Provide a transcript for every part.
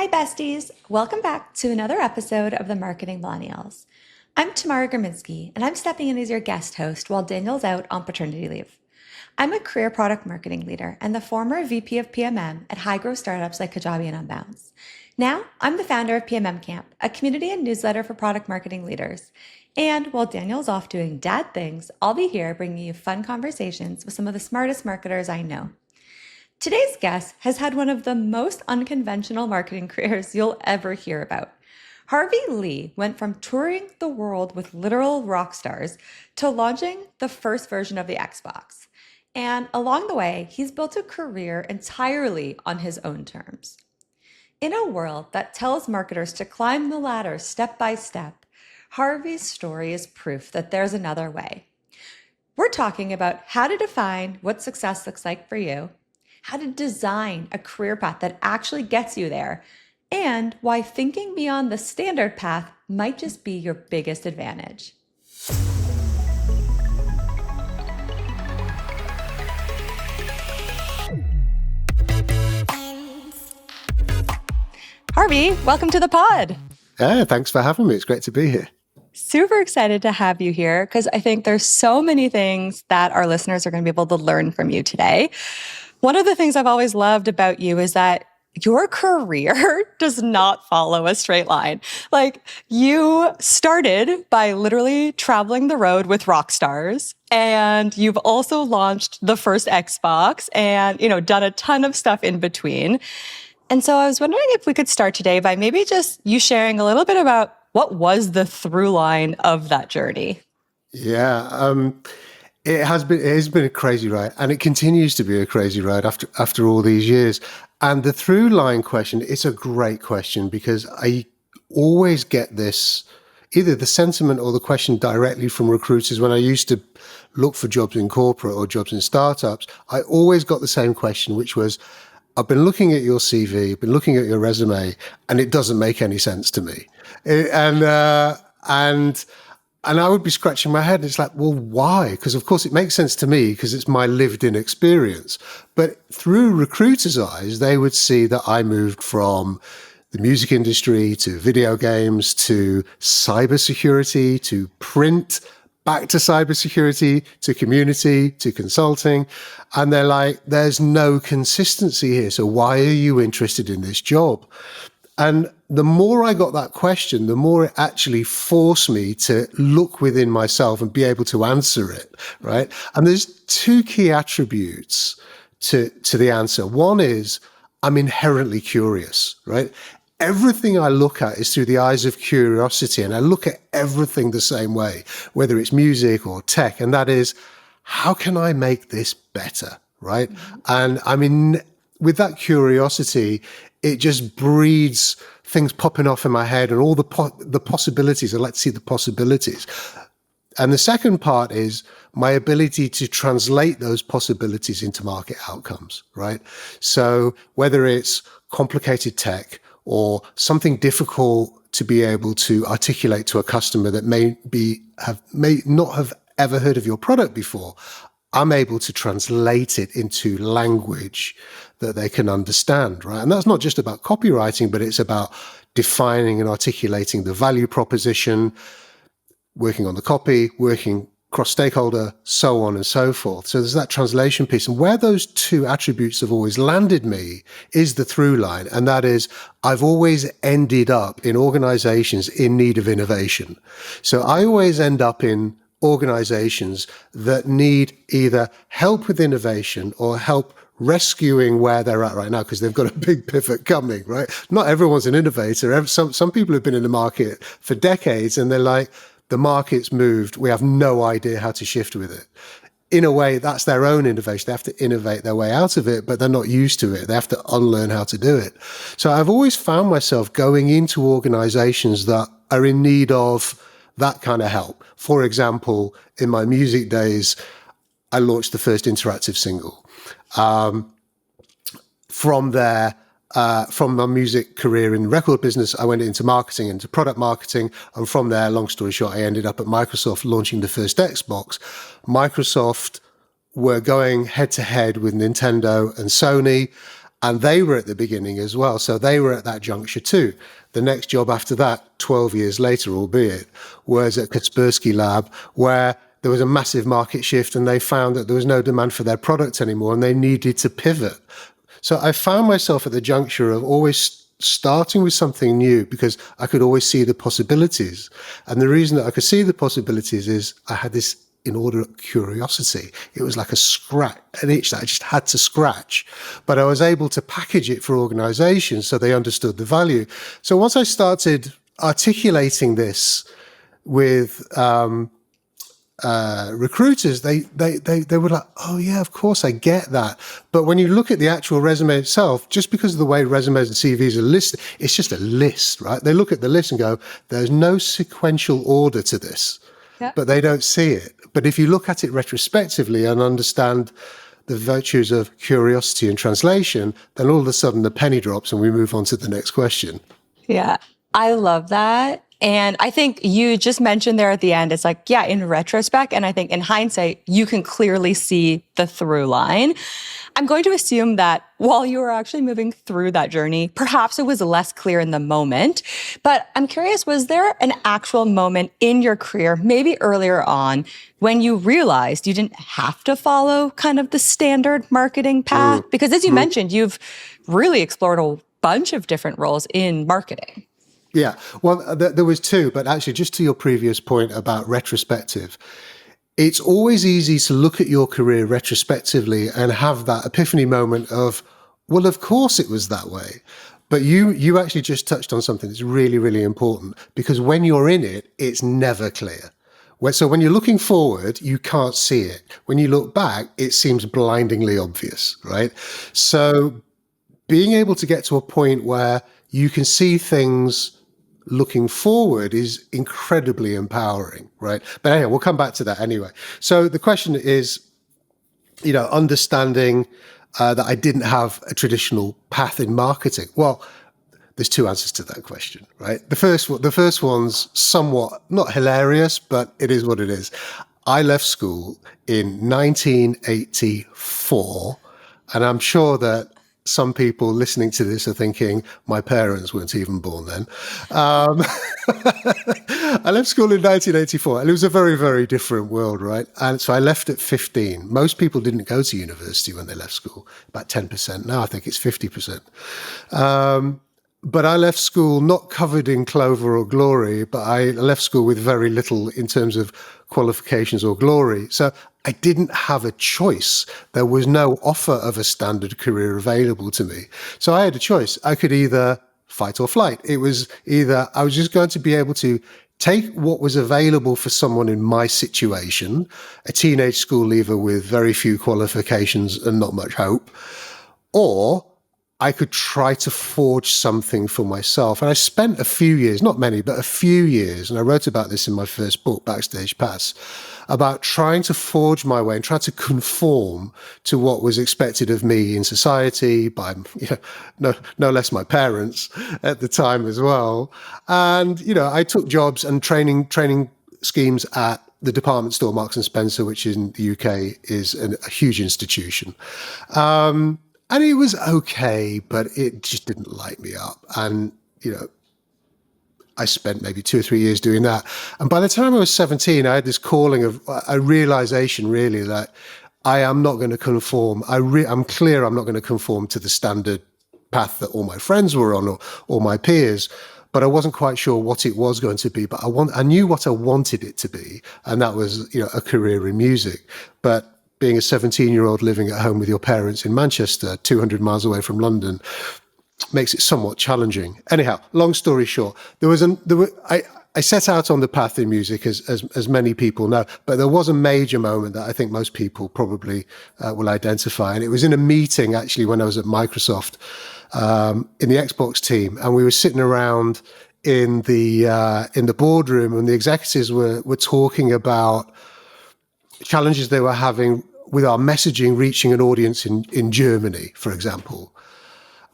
Hi, besties. Welcome back to another episode of the Marketing Millennials. I'm Tamara Graminsky, and I'm stepping in as your guest host while Daniel's out on paternity leave. I'm a career product marketing leader and the former VP of PMM at high-growth startups like Kajabi and Unbounce. Now, I'm the founder of PMM Camp, a community and newsletter for product marketing leaders. And while Daniel's off doing dad things, I'll be here bringing you fun conversations with some of the smartest marketers I know. Today's guest has had one of the most unconventional marketing careers you'll ever hear about. Harvey Lee went from touring the world with literal rock stars to launching the first version of the Xbox. And along the way, he's built a career entirely on his own terms. In a world that tells marketers to climb the ladder step by step, Harvey's story is proof that there's another way. We're talking about how to define what success looks like for you, how to design a career path that actually gets you there, and why thinking beyond the standard path might just be your biggest advantage. Harvey, welcome to the pod. Yeah, thanks for having me. It's great to be here. Super excited to have you here because I think there's so many things that our listeners are going to be able to learn from you today. One of the things I've always loved about you is that your career does not follow a straight line. Like, you started by literally traveling the road with rock stars, and you've also launched the first Xbox and, done a ton of stuff in between. And so I was wondering if we could start today by maybe just you sharing a little bit about what was the through line of that journey. Yeah, it has been a crazy ride, and it continues to be a crazy ride after all these years. And the through line question, it's a great question because I always get this, either the sentiment or the question directly from recruiters. When I used to look for jobs in corporate or jobs in startups, I always got the same question, which was, I've been looking at your CV, I've been looking at your resume, and it doesn't make any sense to me. And I would be scratching my head. It's like, well, why? Because of course it makes sense to me because it's my lived in experience. But through recruiters' eyes, they would see that I moved from the music industry to video games to cybersecurity to print, back to cybersecurity, to community, to consulting. And they're like, there's no consistency here. So why are you interested in this job? And the more I got that question, the more it actually forced me to look within myself and be able to answer it, right? And there's two key attributes to the answer. One is I'm inherently curious, right? Everything I look at is through the eyes of curiosity, and I look at everything the same way, whether it's music or tech, and that is, how can I make this better, right? And I mean, with that curiosity, it just breeds things popping off in my head and all the possibilities. I like to see the possibilities. And the second part is my ability to translate those possibilities into market outcomes, right? So whether it's complicated tech or something difficult to be able to articulate to a customer that may not have ever heard of your product before, I'm able to translate it into language that they can understand, right? And that's not just about copywriting, but it's about defining and articulating the value proposition, working on the copy, working cross-stakeholder, so on and so forth. So there's that translation piece. And where those two attributes have always landed me is the through line. And that is, I've always ended up in organizations in need of innovation. So I always end up in organizations that need either help with innovation or help rescuing where they're at right now because they've got a big pivot coming, right? Not everyone's an innovator. Some people have been in the market for decades and they're like, the market's moved. We have no idea how to shift with it. In a way, that's their own innovation. They have to innovate their way out of it, but they're not used to it. They have to unlearn how to do it. So I've always found myself going into organizations that are in need of that kind of help. For example, in my music days, I launched the first interactive single. From my music career in the record business, I went into marketing, into product marketing. And from there, long story short, I ended up at Microsoft launching the first Xbox. Microsoft were going head to head with Nintendo and Sony. And they were at the beginning as well. So they were at that juncture too. The next job after that, 12 years later, albeit, was at Kaspersky Lab, where there was a massive market shift and they found that there was no demand for their product anymore and they needed to pivot. So I found myself at the juncture of always starting with something new because I could always see the possibilities. And the reason that I could see the possibilities is I had this inordinate curiosity. It was like an itch that I just had to scratch. But I was able to package it for organizations so they understood the value. So once I started articulating this with recruiters, they were like, oh yeah, of course, I get that. But when you look at the actual resume itself, just because of the way resumes and CVs are listed, it's just a list, right? They look at the list and go, there's no sequential order to this, but they don't see it. But if you look at it retrospectively and understand the virtues of curiosity and translation, then all of a sudden the penny drops and we move on to the next question. Yeah, I love that. And I think you just mentioned there at the end, it's like, yeah, in retrospect, and I think in hindsight, you can clearly see the through line. I'm going to assume that while you were actually moving through that journey, perhaps it was less clear in the moment. But I'm curious, was there an actual moment in your career, maybe earlier on, when you realized you didn't have to follow kind of the standard marketing path? Because as you mentioned, you've really explored a bunch of different roles in marketing. Yeah, well, there was two, but actually just to your previous point about retrospective, it's always easy to look at your career retrospectively and have that epiphany moment of, well, of course it was that way. But you actually just touched on something that's really, really important, because when you're in it, it's never clear. So when you're looking forward, you can't see it. When you look back, it seems blindingly obvious, right? So being able to get to a point where you can see things looking forward is incredibly empowering, right? But anyway, we'll come back to that anyway. So the question is, understanding that I didn't have a traditional path in marketing. Well, there's two answers to that question, right? The first one's somewhat not hilarious, but it is what it is. I left school in 1984, and I'm sure that some people listening to this are thinking, my parents weren't even born then. I left school in 1984, and it was a very, very different world, right? And so I left at 15. Most people didn't go to university when they left school, about 10%. Now I think it's 50%. But I left school not covered in clover or glory, but I left school with very little in terms of qualifications or glory. So I didn't have a choice. There was no offer of a standard career available to me. So I had a choice. I could either fight or flight. It was either I was just going to be able to take what was available for someone in my situation, a teenage school leaver with very few qualifications and not much hope, or I could try to forge something for myself. And I spent a few years, not many, but a few years, and I wrote about this in my first book, Backstage Pass, about trying to forge my way and try to conform to what was expected of me in society by, no less my parents at the time as well. And, I took jobs and training schemes at the department store Marks and Spencer, which in the UK is a huge institution. And it was okay, but it just didn't light me up. And, I spent maybe 2 or 3 years doing that. And by the time I was 17, I had this calling of a realization really that I am not going to conform. I'm clear I'm not going to conform to the standard path that all my friends were on or my peers. But I wasn't quite sure what it was going to be. But I knew what I wanted it to be. And that was, a career in music. But being a 17-year-old living at home with your parents in Manchester, 200 miles away from London, makes it somewhat challenging. Anyhow, long story short, I set out on the path in music, as many people know, but there was a major moment that I think most people probably will identify. And it was in a meeting, actually, when I was at Microsoft, in the Xbox team, and we were sitting around in the boardroom, and the executives were talking about challenges they were having with our messaging reaching an audience in Germany, for example.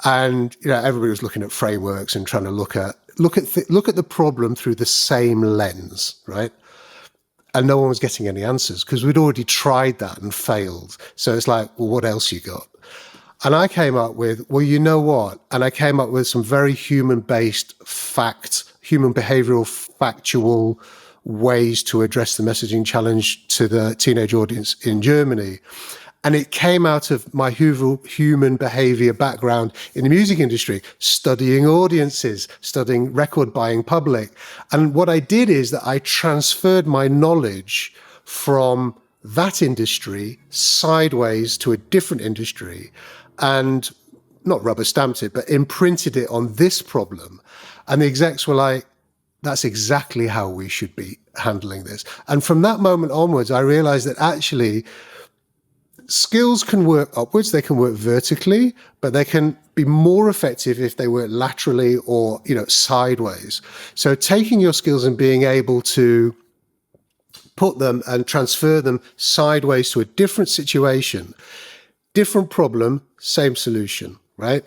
And everybody was looking at frameworks and trying to look at the problem through the same lens, right? And no one was getting any answers because we'd already tried that and failed. So it's like, well, what else you got? And I came up with, well, you know what? And I came up with some very human-based facts, human behavioral factual ways to address the messaging challenge to the teenage audience in Germany. And it came out of my human behavior background in the music industry, studying audiences, studying record buying public. And what I did is that I transferred my knowledge from that industry sideways to a different industry and not rubber stamped it, but imprinted it on this problem. And the execs were like, that's exactly how we should be handling this. And from that moment onwards, I realized that actually skills can work upwards, they can work vertically, but they can be more effective if they work laterally or, sideways. So taking your skills and being able to put them and transfer them sideways to a different situation, different problem, same solution, right?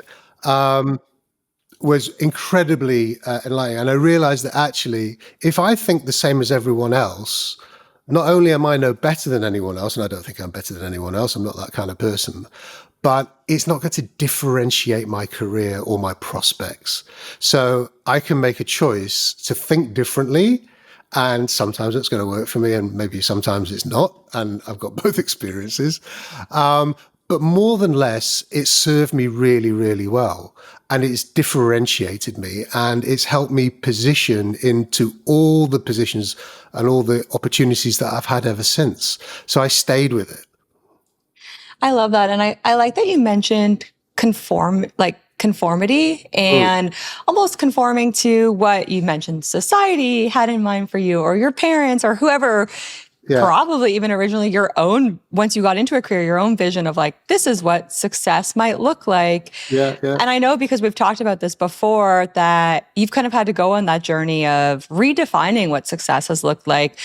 Was incredibly enlightening. And I realized that actually, if I think the same as everyone else, not only am I no better than anyone else, and I don't think I'm better than anyone else, I'm not that kind of person, but it's not going to differentiate my career or my prospects. So I can make a choice to think differently, and sometimes it's going to work for me, and maybe sometimes it's not, and I've got both experiences. But more than less, it served me really, really well. And it's differentiated me and it's helped me position into all the positions and all the opportunities that I've had ever since. So I stayed with it. I love that. And I like that you mentioned conformity and almost conforming to what you mentioned society had in mind for you or your parents or whoever. Yeah. Probably even originally your own, once you got into a career, your own vision of like, this is what success might look like. Yeah. And I know because we've talked about this before that you've kind of had to go on that journey of redefining what success has looked like,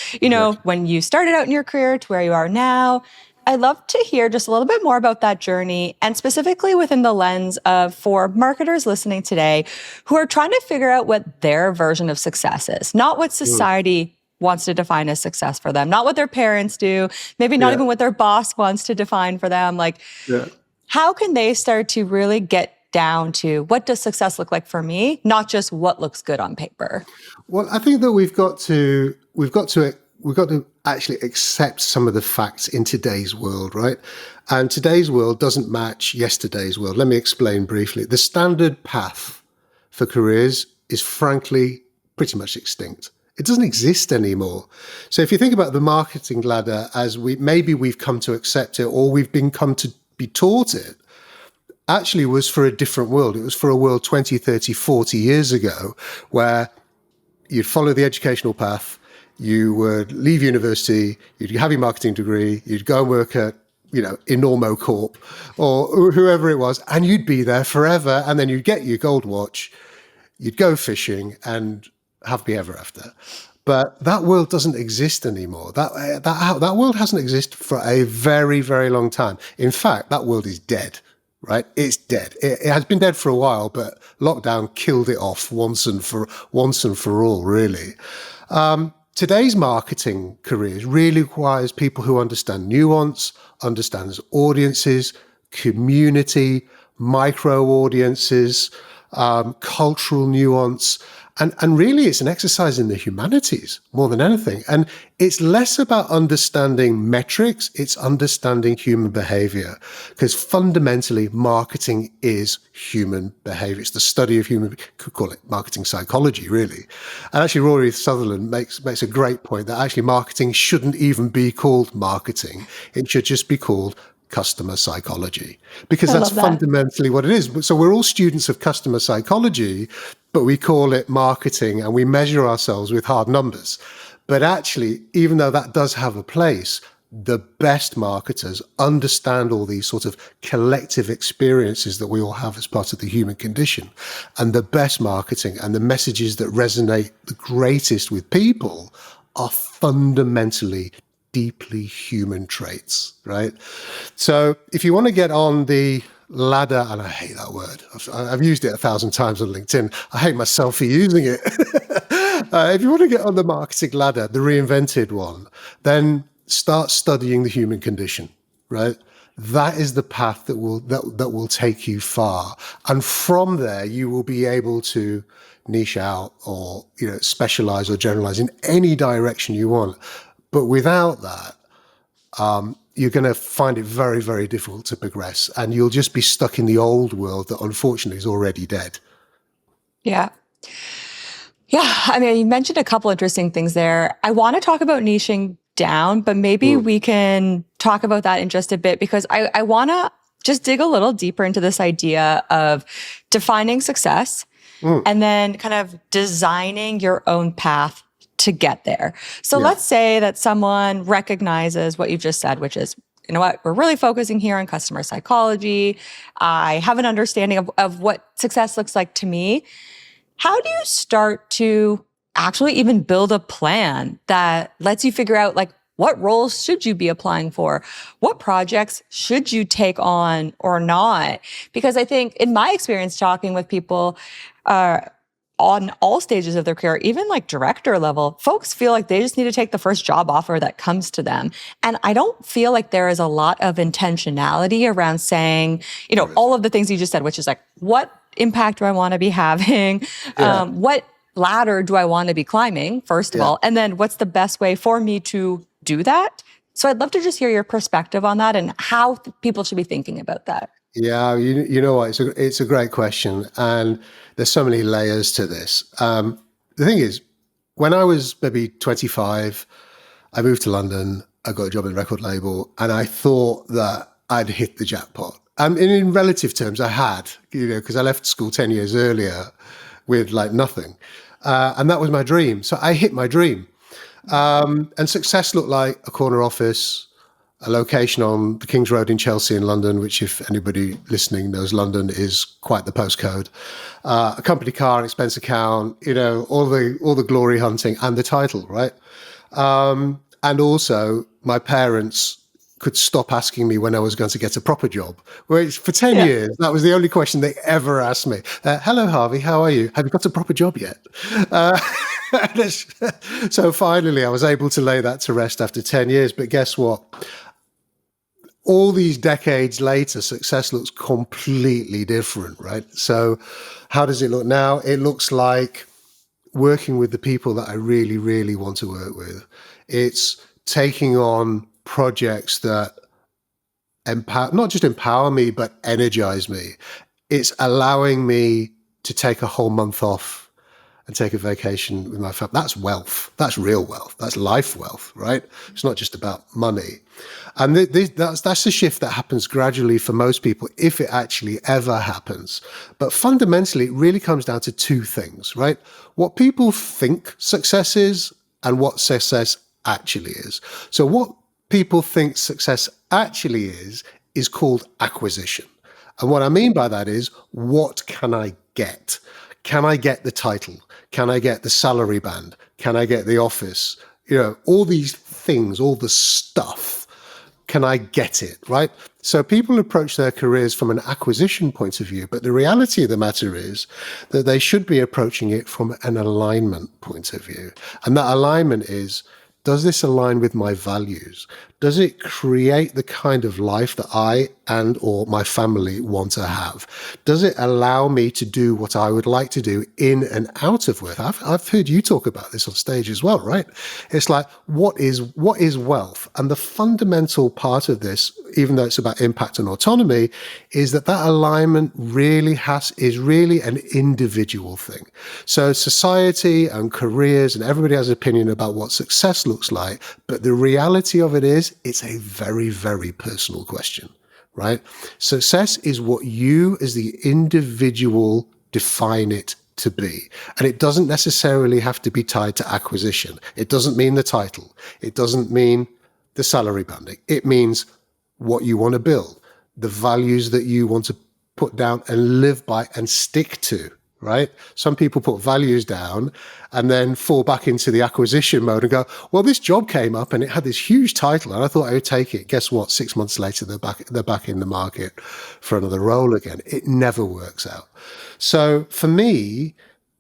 when you started out in your career to where you are now. I'd love to hear just a little bit more about that journey and specifically within the lens of for marketers listening today who are trying to figure out what their version of success is, not what society wants to define as success for them, not what their parents do, maybe not even what their boss wants to define for them. Like, how can they start to really get down to what does success look like for me, not just what looks good on paper? Well, I think that we've got to actually accept some of the facts in today's world, right? And today's world doesn't match yesterday's world. Let me explain briefly. The standard path for careers is frankly pretty much extinct. It doesn't exist anymore. So if you think about the marketing ladder as we've come to accept it or we've come to be taught it, actually was for a different world. It was for a world 20, 30, 40 years ago where you'd follow the educational path, you would leave university, you'd have your marketing degree, you'd go and work at, Enormo Corp or whoever it was, and you'd be there forever. And then you'd get your gold watch, you'd go fishing and happy ever after. But that world doesn't exist anymore. That world hasn't existed for a very, very long time. In fact, that world is dead, right? It's dead. It has been dead for a while, but lockdown killed it off once and for all, really. Today's marketing careers really requires people who understand nuance, understands audiences, community, micro audiences, cultural nuance. And really, it's an exercise in the humanities more than anything. And it's less about understanding metrics, it's understanding human behavior. Because fundamentally, marketing is human behavior. It's the study of human, could call it marketing psychology, really. And actually, Rory Sutherland makes a great point that actually marketing shouldn't even be called marketing. It should just be called customer psychology, because that's fundamentally what it is. So we're all students of customer psychology, but we call it marketing and we measure ourselves with hard numbers. But actually, even though that does have a place, the best marketers understand all these sort of collective experiences that we all have as part of the human condition. And the best marketing and the messages that resonate the greatest with people are fundamentally deeply human traits, right? So if you want to get on the ladder, and I hate that word, I've used it 1,000 times on LinkedIn. I hate myself for using it. If you want to get on the marketing ladder, the reinvented one, then start studying the human condition, right? that is the path that will take you far. And from there, you will be able to niche out or, specialize or generalize in any direction you want. But without that, you're going to find it very, very difficult to progress. And you'll just be stuck in the old world that unfortunately is already dead. Yeah. Yeah. I mean, you mentioned a couple interesting things there. I want to talk about niching down, but maybe we can talk about that in just a bit, because I want to just dig a little deeper into this idea of defining success and then kind of designing your own path to get there. So let's say that someone recognizes what you just said, which is, you know what, we're really focusing here on customer psychology. I have an understanding of what success looks like to me. How do you start to actually even build a plan that lets you figure out, like, what roles should you be applying for? What projects should you take on or not? Because I think in my experience talking with people on all stages of their career, even like director level, folks feel like they just need to take the first job offer that comes to them. And I don't feel like there is a lot of intentionality around saying, all of the things you just said, which is like, what impact do I want to be having? What ladder do I want to be climbing, first of all? And then what's the best way for me to do that? So I'd love to just hear your perspective on that and how people should be thinking about that. Yeah, you know what? It's a great question, and there's so many layers to this. The thing is, when I was maybe 25, I moved to London. I got a job in a record label, and I thought that I'd hit the jackpot. And in relative terms, I had, because I left school 10 years earlier with like nothing, and that was my dream. So I hit my dream, and success looked like a corner office, a location on the King's Road in Chelsea in London, which, if anybody listening knows London, is quite the postcode. A company car, an expense account, all the glory hunting and the title, right? And also, my parents could stop asking me when I was going to get a proper job. Which for 10 years, that was the only question they ever asked me. Hello, Harvey, how are you? Have you got a proper job yet? So finally, I was able to lay that to rest after 10 years. But guess what? All these decades later, success looks completely different, right? So how does it look now? It looks like working with the people that I really, really want to work with. It's taking on projects that not just empower me, but energize me. It's allowing me to take a whole month off and take a vacation with my family. That's wealth. That's real wealth. That's life wealth, right? It's not just about money. And that's the shift that happens gradually for most people, if it actually ever happens. But fundamentally, it really comes down to two things, right? What people think success is and what success actually is. So what people think success actually is called acquisition. And what I mean by that is, what can I get? Can I get the title? Can I get the salary band? Can I get the office? All these things, all the stuff. Can I get it, right? So people approach their careers from an acquisition point of view, but the reality of the matter is that they should be approaching it from an alignment point of view. And that alignment is, does this align with my values? Does it create the kind of life that I and or my family want to have? Does it allow me to do what I would like to do in and out of work? I've heard you talk about this on stage as well, right? It's like, what is wealth? And the fundamental part of this, even though it's about impact and autonomy, is that alignment is really an individual thing. So society and careers and everybody has an opinion about what success looks like, but the reality of it is, it's a very, very personal question, right? Success is what you as the individual define it to be. And it doesn't necessarily have to be tied to acquisition. It doesn't mean the title. It doesn't mean the salary banding. It means what you want to build, the values that you want to put down and live by and stick to, right? Some people put values down and then fall back into the acquisition mode and go, well, this job came up and it had this huge title and I thought I would take it. Guess what? 6 months later, they're back in the market for another role again. It never works out. So for me,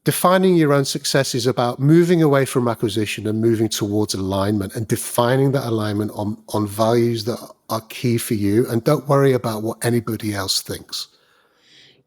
defining your own success is about moving away from acquisition and moving towards alignment, and defining that alignment on values that are key for you. And don't worry about what anybody else thinks.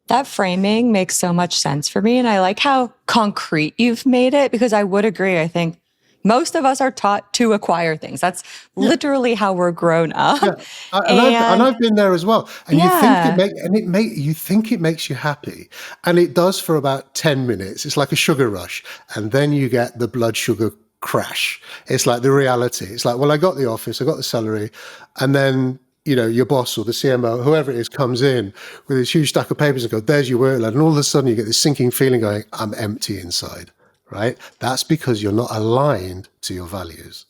That framing makes so much sense for me. And I like how concrete you've made it, because I would agree. I think most of us are taught to acquire things. That's literally how we're grown up. Yeah. And I've been there as well. And you think it makes you happy. And it does for about 10 minutes. It's like a sugar rush. And then you get the blood sugar crash. It's like the reality. It's like, well, I got the office, I got the salary, and then your boss or the CMO, whoever it is, comes in with this huge stack of papers and goes, there's your workload. And all of a sudden you get this sinking feeling going, I'm empty inside, right? That's because you're not aligned to your values.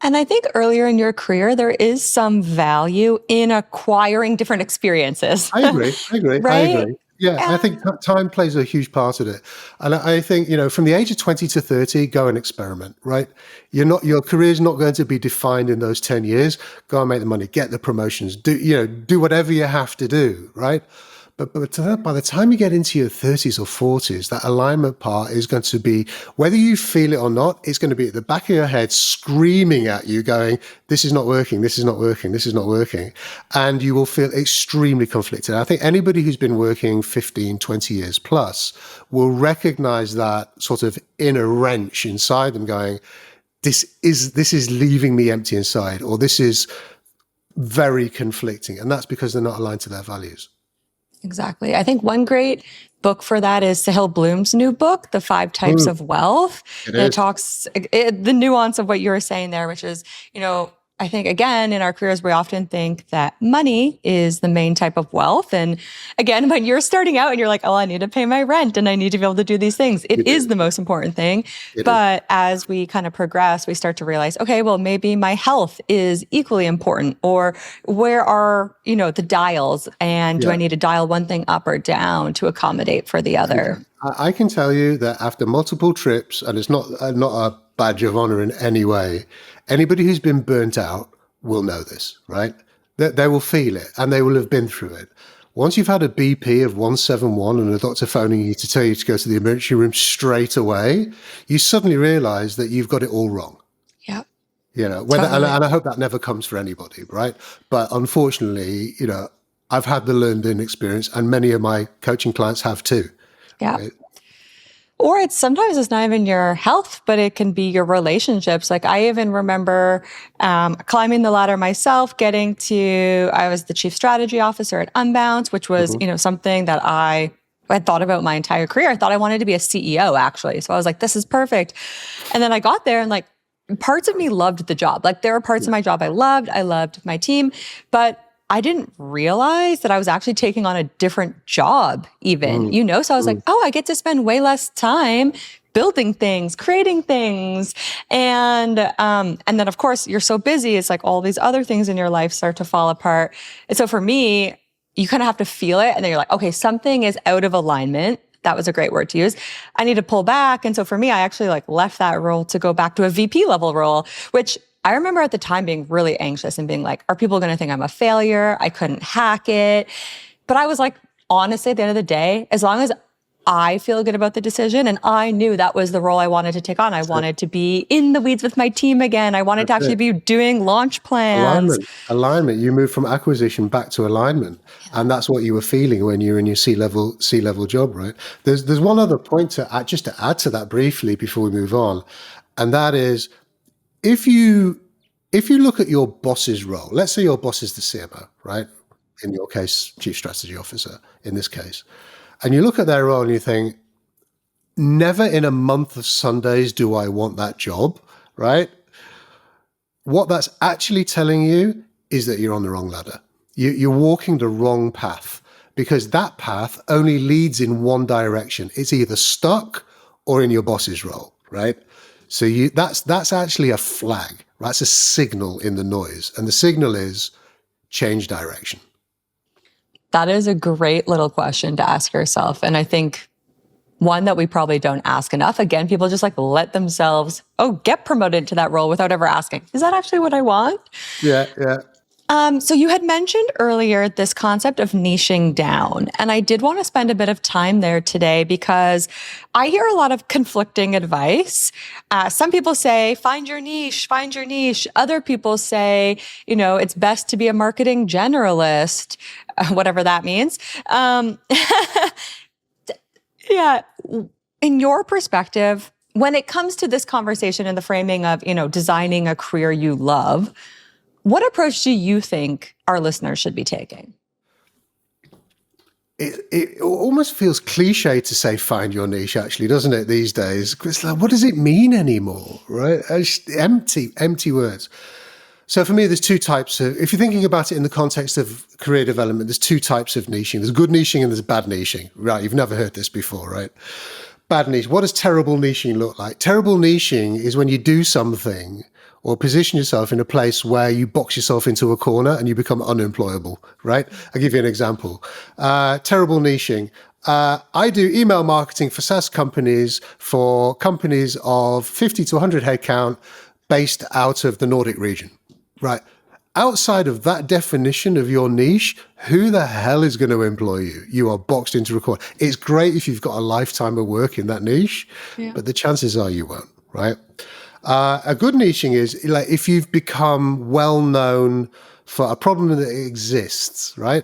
And I think earlier in your career, there is some value in acquiring different experiences. I agree. Right? I agree. Yeah, I think time plays a huge part of it. And I think, from the age of 20 to 30, go and experiment, right? Your career's not going to be defined in those 10 years. Go and make the money, get the promotions, do whatever you have to do, right? But by the time you get into your 30s or 40s, that alignment part is going to be, whether you feel it or not, it's going to be at the back of your head screaming at you going, this is not working, this is not working, this is not working. And you will feel extremely conflicted. I think anybody who's been working 15, 20 years plus will recognize that sort of inner wrench inside them going, this is leaving me empty inside, or this is very conflicting. And that's because they're not aligned to their values. Exactly. I think one great book for that is Sahil Bloom's new book, The 5 Types of Wealth. It talks the nuance of what you were saying there, which is, I think, again, in our careers, we often think that money is the main type of wealth. And again, when you're starting out and you're like, oh, I need to pay my rent and I need to be able to do these things, it is the most important thing. But as we kind of progress, we start to realize, okay, well, maybe my health is equally important, or where are, the dials, and do I need to dial one thing up or down to accommodate for the other? I can tell you that after multiple trips, and it's not a badge of honor in any way, anybody who's been burnt out will know this, right? They will feel it, and they will have been through it. Once you've had a BP of 171 and a doctor phoning you to tell you to go to the emergency room straight away, you suddenly realize that you've got it all wrong. Yeah. Totally. And I hope that never comes for anybody, right? But unfortunately, I've had the learned in experience, and many of my coaching clients have too. Yeah. Right? Or sometimes it's not even your health, but it can be your relationships. Like I even remember climbing the ladder myself, I was the chief strategy officer at Unbounce, which was, something that I had thought about my entire career. I thought I wanted to be a CEO, actually. So I was like, this is perfect. And then I got there and parts of me loved the job. There were parts of my job I loved my team, but I didn't realize that I was actually taking on a different job even, So I was like, oh, I get to spend way less time building things, creating things. And then of course you're so busy. It's like all these other things in your life start to fall apart. And so for me, you kind of have to feel it. And then you're like, okay, something is out of alignment. That was a great word to use. I need to pull back. And so for me, I actually left that role to go back to a VP level role, which I remember at the time being really anxious and being like, are people going to think I'm a failure? I couldn't hack it. But I was like, honestly, at the end of the day, as long as I feel good about the decision, and I knew that was the role I wanted to take on. I wanted to be in the weeds with my team again. I wanted to actually be doing launch plans. Alignment. You move from acquisition back to alignment. Yeah. And that's what you were feeling when you were in your C-level job, right? There's one other point to add to that briefly before we move on. And that is, if you look at your boss's role, let's say your boss is the CMO, right? In your case, chief strategy officer, in this case. And you look at their role and you think, never in a month of Sundays do I want that job, right? What that's actually telling you is that you're on the wrong ladder. You're walking the wrong path, because that path only leads in one direction. It's either stuck or in your boss's role, right? So that's actually a flag, right? It's a signal in the noise. And the signal is change direction. That is a great little question to ask yourself. And I think one that we probably don't ask enough. Again, people just let themselves, get promoted to that role without ever asking, is that actually what I want? Yeah. So you had mentioned earlier this concept of niching down, and I did want to spend a bit of time there today because I hear a lot of conflicting advice. Some people say, find your niche, find your niche. Other people say, it's best to be a marketing generalist, whatever that means. Yeah. In your perspective, when it comes to this conversation and the framing of, designing a career you love, what approach do you think our listeners should be taking? It almost feels cliche to say find your niche, actually, doesn't it, these days? It's like, what does it mean anymore, right? It's empty words. So for me, there's two types of, if you're thinking about it in the context of career development, there's two types of niching. There's good niching and there's bad niching. Right, you've never heard this before, right? Bad niche. What does terrible niching look like? Terrible niching is when you do something or position yourself in a place where you box yourself into a corner and you become unemployable, right? I'll give you an example. Terrible niching. I do email marketing for SaaS companies, for companies of 50 to 100 headcount based out of the Nordic region, right? Outside of that definition of your niche, who the hell is going to employ you? You are boxed into a corner. It's great if you've got a lifetime of work in that niche, but the chances are you won't, right? A good niching is like if you've become well known for a problem that exists, right?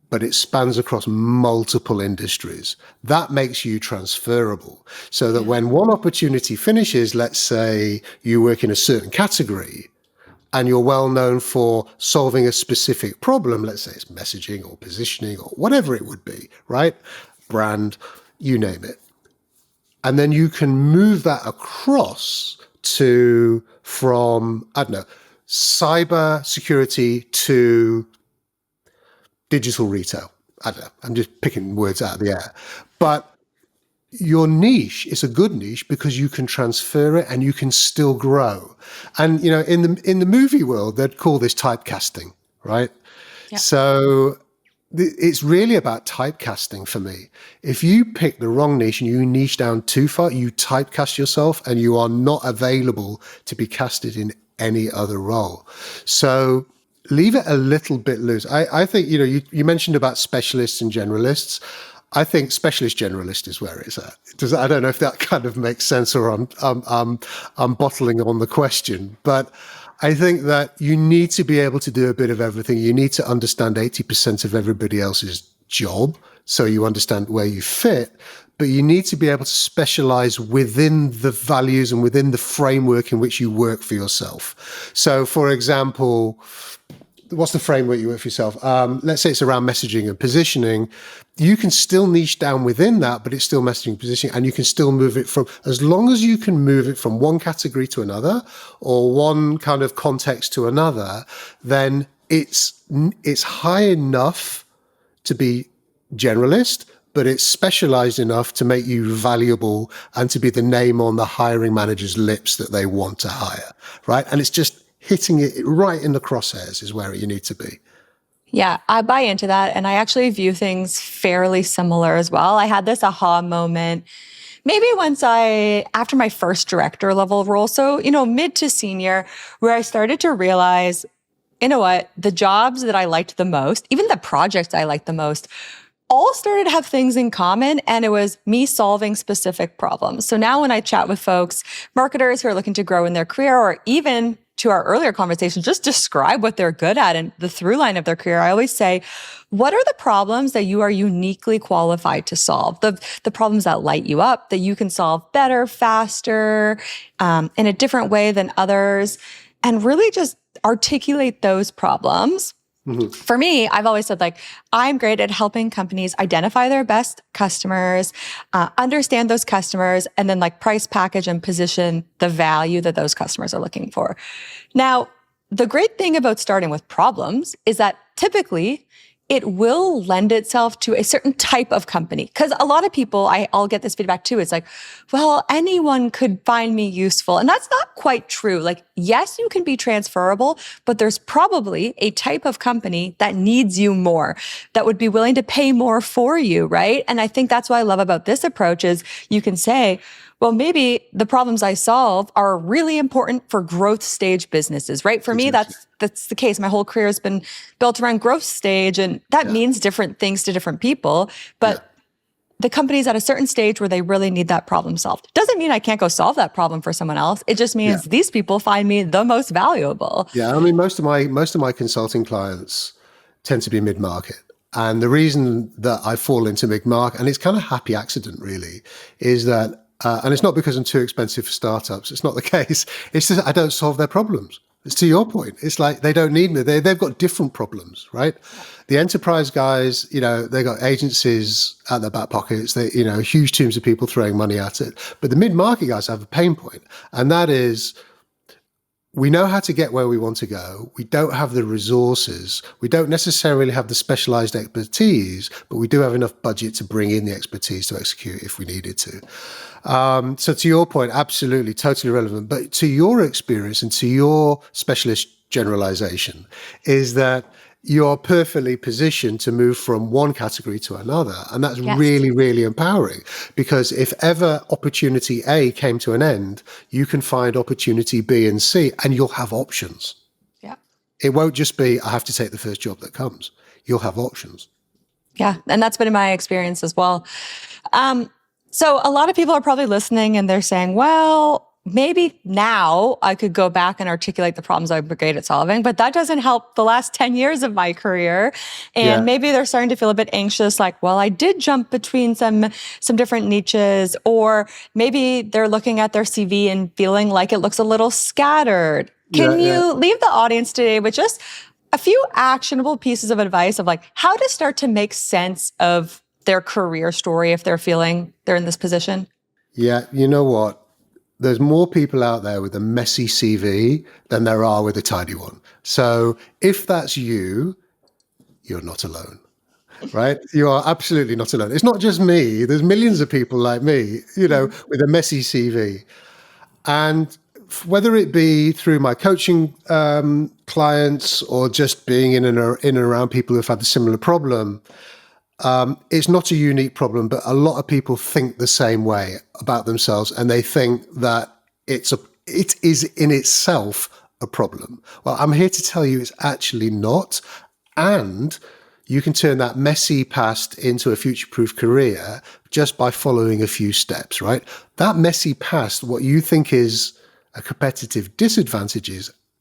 But it spans across multiple industries. That makes you transferable. So that when one opportunity finishes, let's say you work in a certain category and you're well known for solving a specific problem, let's say it's messaging or positioning or whatever it would be, right? Brand, you name it. And then you can move that across to from, I don't know, cyber security to digital retail. I don't know. I'm just picking words out of the air. But your niche is a good niche because you can transfer it and you can still grow. And, in the movie world, they'd call this typecasting, right? Yeah. So it's really about typecasting for me. If you pick the wrong niche and you niche down too far, you typecast yourself and you are not available to be casted in any other role. So leave it a little bit loose. I think, you mentioned about specialists and generalists. I think specialist generalist is where it's at. I don't know if that kind of makes sense or I'm bottling on the question, but I think that you need to be able to do a bit of everything. You need to understand 80% of everybody else's job so you understand where you fit, but you need to be able to specialize within the values and within the framework in which you work for yourself. So, for example, what's the framework you work for yourself? Let's say it's around messaging and positioning. You can still niche down within that, but it's still messaging and positioning, and you can still move it from, as long as you can move it from one category to another or one kind of context to another, then it's high enough to be generalist, but it's specialized enough to make you valuable and to be the name on the hiring manager's lips that they want to hire, right? And it's just hitting it right in the crosshairs is where you need to be. Yeah, I buy into that. And I actually view things fairly similar as well. I had this aha moment maybe after my first director level role, so, mid to senior, where I started to realize, the jobs that I liked the most, even the projects I liked the most, all started to have things in common, and it was me solving specific problems. So now when I chat with folks, marketers who are looking to grow in their career, or even to our earlier conversation, just describe what they're good at and the through line of their career, I always say, what are the problems that you are uniquely qualified to solve? The problems that light you up, that you can solve better, faster, in a different way than others, and really just articulate those problems. Mm-hmm. For me, I've always said, I'm great at helping companies identify their best customers, understand those customers, and then price, package, and position the value that those customers are looking for. Now, the great thing about starting with problems is that typically it will lend itself to a certain type of company. Because a lot of people, I'll get this feedback too. It's well, anyone could find me useful. And that's not quite true. Yes, you can be transferable, but there's probably a type of company that needs you more, that would be willing to pay more for you, right? And I think that's what I love about this approach is you can say, well, maybe the problems I solve are really important for growth stage businesses, right? For me, that's that's the case. My whole career has been built around growth stage, and that means different things to different people. But the company's at a certain stage where they really need that problem solved. Doesn't mean I can't go solve that problem for someone else. It just means these people find me the most valuable. Yeah, I mean, most of my consulting clients tend to be mid-market. And the reason that I fall into mid-market, and it's kind of happy accident really, is that, and it's not because I'm too expensive for startups. It's not the case. It's just I don't solve their problems. It's to your point. It's like they don't need me. They've got different problems, right? The enterprise guys, they got agencies at their back pockets. They, huge teams of people throwing money at it. But the mid-market guys have a pain point, and that is, we know how to get where we want to go. We don't have the resources. We don't necessarily have the specialized expertise, but we do have enough budget to bring in the expertise to execute if we needed to. So to your point, absolutely, totally relevant. But to your experience and to your specialist generalization is that you're perfectly positioned to move from one category to another. And that's really, really empowering, because if ever opportunity A came to an end, you can find opportunity B and C, and you'll have options. Yeah. It won't just be, I have to take the first job that comes. You'll have options. Yeah. And that's been my experience as well. So a lot of people are probably listening and they're saying, well, maybe now I could go back and articulate the problems I'm great at solving, but that doesn't help the last 10 years of my career. And maybe they're starting to feel a bit anxious, like, well, I did jump between some different niches, or maybe they're looking at their CV and feeling like it looks a little scattered. Can you leave the audience today with just a few actionable pieces of advice of like how to start to make sense of their career story if they're feeling they're in this position? Yeah, you know what? There's more people out there with a messy CV than there are with a tidy one. So if that's you, you're not alone, right? You are absolutely not alone. It's not just me. There's millions of people like me, with a messy CV. And whether it be through my coaching clients or just being in and around people who've had a similar problem, it's not a unique problem, but a lot of people think the same way about themselves, and they think that it is in itself a problem. Well, I'm here to tell you it's actually not, and you can turn that messy past into a future-proof career just by following a few steps, right? That messy past, what you think is a competitive disadvantage,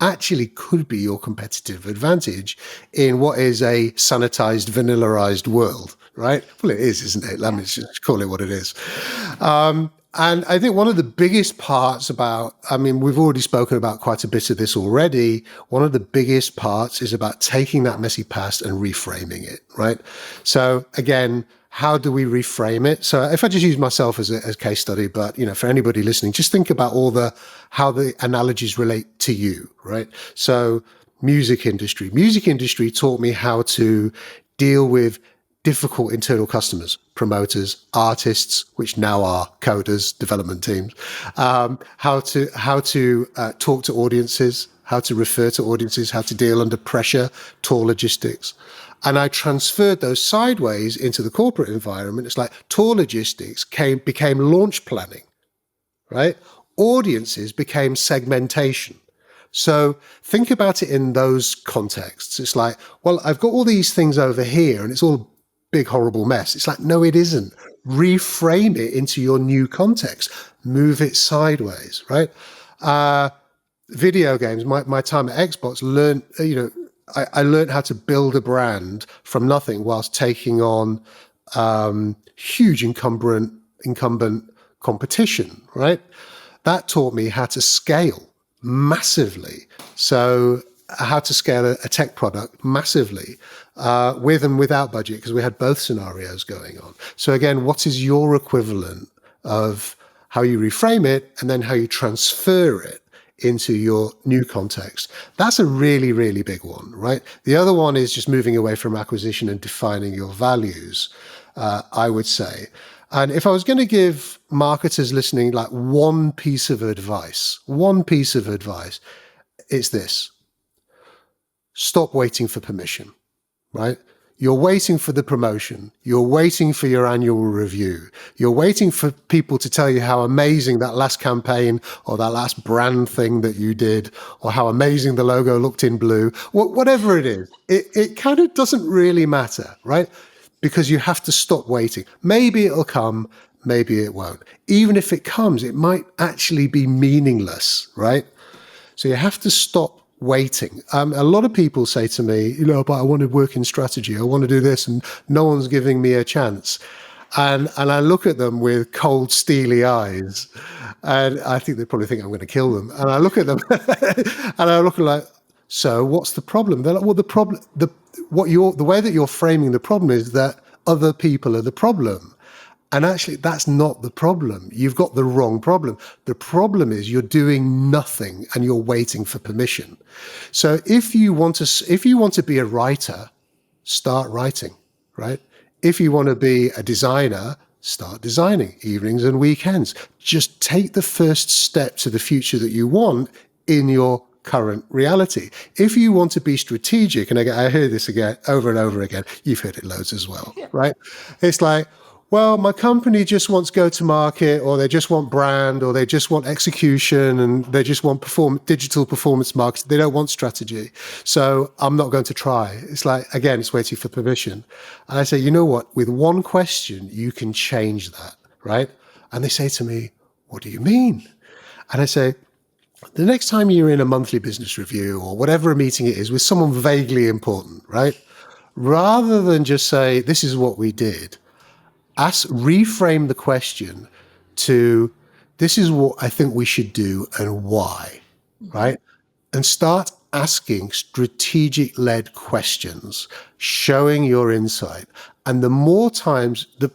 actually could be your competitive advantage in what is a sanitized, vanillaized world, right? Well, it is, isn't it? Let me just call it what it is. And I think one of the biggest parts we've already spoken about quite a bit of this already. One of the biggest parts is about taking that messy past and reframing it, right? So again, how do we reframe it? So if I just use myself as a case study, but for anybody listening, just think about how the analogies relate to you, right? So music industry taught me how to deal with difficult internal customers, promoters, artists, which now are coders, development teams, how to talk to audiences, how to refer to audiences, how to deal under pressure, tour logistics. And I transferred those sideways into the corporate environment. It's like tour logistics became launch planning, right? Audiences became segmentation. So think about it in those contexts. It's like, well, I've got all these things over here and it's all a big, horrible mess. It's like, no, it isn't. Reframe it into your new context. Move it sideways, right? Video games, my time at Xbox I learned how to build a brand from nothing whilst taking on huge incumbent competition, right? That taught me how to scale massively. So how to scale a tech product massively with and without budget, because we had both scenarios going on. So again, what is your equivalent of how you reframe it and then how you transfer it into your new context? That's a really, really big one, right? The other one is just moving away from acquisition and defining your values, I would say. And if I was going to give marketers listening like one piece of advice, it's this: stop waiting for permission, right? You're waiting for the promotion. You're waiting for your annual review. You're waiting for people to tell you how amazing that last campaign or that last brand thing that you did, or how amazing the logo looked in blue. Whatever it is, it kind of doesn't really matter, right? Because you have to stop waiting. Maybe it'll come, maybe it won't. Even if it comes, it might actually be meaningless, right? So you have to stop waiting. A lot of people say to me, but I want to work in strategy. I want to do this, and no one's giving me a chance. And I look at them with cold, steely eyes, and I think they probably think I'm going to kill them. And I look at them, and I look like, so what's the problem? They're like, well, the way that you're framing the problem is that other people are the problem. And actually, that's not the problem. You've got the wrong problem. The problem is you're doing nothing and you're waiting for permission. So if you want to be a writer, start writing, right? If you want to be a designer, start designing evenings and weekends. Just take the first step to the future that you want in your current reality. If you want to be strategic, and I hear this again over and over again, you've heard it loads as well, right? It's like, well, my company just wants go to market, or they just want brand, or they just want execution, and they just want digital performance marketing. They don't want strategy. So I'm not going to try. It's like, again, it's waiting for permission. And I say, you know what? With one question, you can change that, right? And they say to me, what do you mean? And I say, the next time you're in a monthly business review or whatever a meeting it is with someone vaguely important, right? Rather than just say, this is what we did, reframe the question to, this is what I think we should do and why, right? And start asking strategic-led questions, showing your insight. And the more times you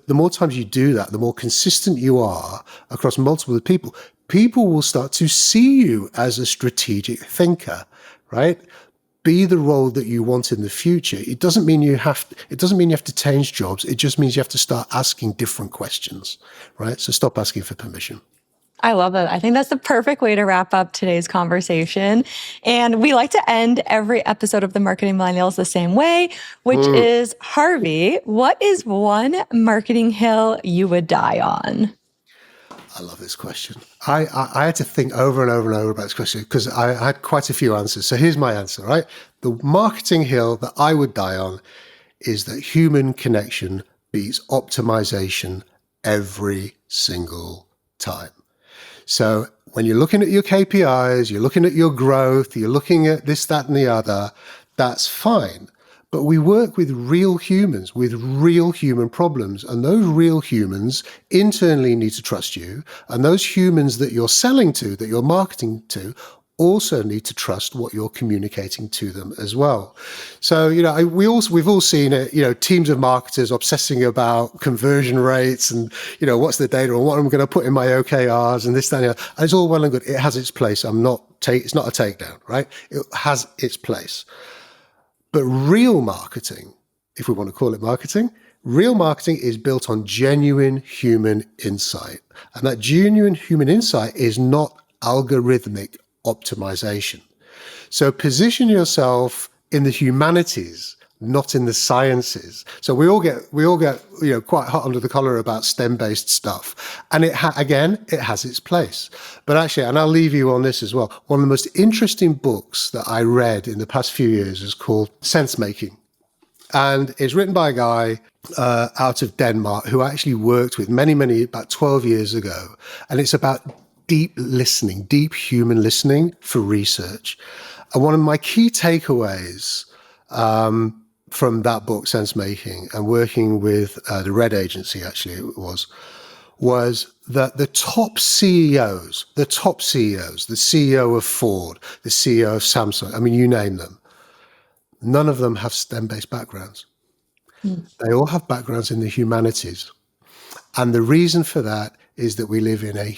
do that, the more consistent you are across multiple people, people will start to see you as a strategic thinker, right? Be the role that you want in the future. It doesn't mean you have to change jobs. It just means you have to start asking different questions, right? So stop asking for permission. I love that. I think that's the perfect way to wrap up today's conversation. And we like to end every episode of the Marketing Millennials the same way, which is, Harvey, what is one marketing hill you would die on? I love this question. I had to think over and over and over about this question because I had quite a few answers. So here's my answer, right? The marketing hill that I would die on is that human connection beats optimization every single time. So when you're looking at your KPIs, you're looking at your growth, you're looking at this, that, and the other, that's fine. But we work with real humans, with real human problems. And those real humans internally need to trust you. And those humans that you're selling to, that you're marketing to, also need to trust what you're communicating to them as well. So, we've all seen it, teams of marketers obsessing about conversion rates and, what's the data and what I'm going to put in my OKRs and this, that, and the other. And it's all well and good. It has its place. It's not a takedown, right? It has its place. But real marketing, if we want to call it marketing, real marketing is built on genuine human insight. And that genuine human insight is not algorithmic optimization. So position yourself in the humanities, not in the sciences. So we all get quite hot under the collar about STEM-based stuff. And it has its place. But actually, and I'll leave you on this as well, one of the most interesting books that I read in the past few years is called Sense Making. And it's written by a guy out of Denmark who actually worked with about 12 years ago. And it's about deep listening, deep human listening for research. And one of my key takeaways from that book, Sense Making, and working with the Red Agency, actually, it was that the top CEOs, the CEO of Ford, the CEO of Samsung, I mean, you name them, none of them have STEM-based backgrounds. They all have backgrounds in the humanities. And the reason for that is that we live in a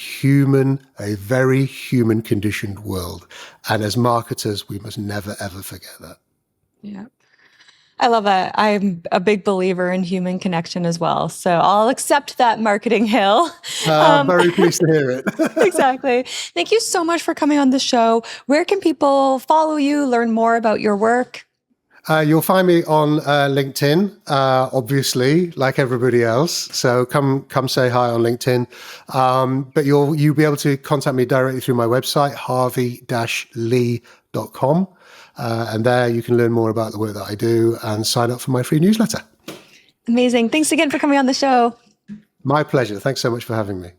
very human conditioned world. And as marketers, we must never, ever forget that. Yeah. I love that. I'm a big believer in human connection as well. So I'll accept that marketing hill. I'm very pleased to hear it. Exactly. Thank you so much for coming on the show. Where can people follow you, learn more about your work? You'll find me on LinkedIn, obviously, like everybody else. So come say hi on LinkedIn. But you'll be able to contact me directly through my website, harvey-lee.com. And there you can learn more about the work that I do and sign up for my free newsletter. Amazing. Thanks again for coming on the show. My pleasure. Thanks so much for having me.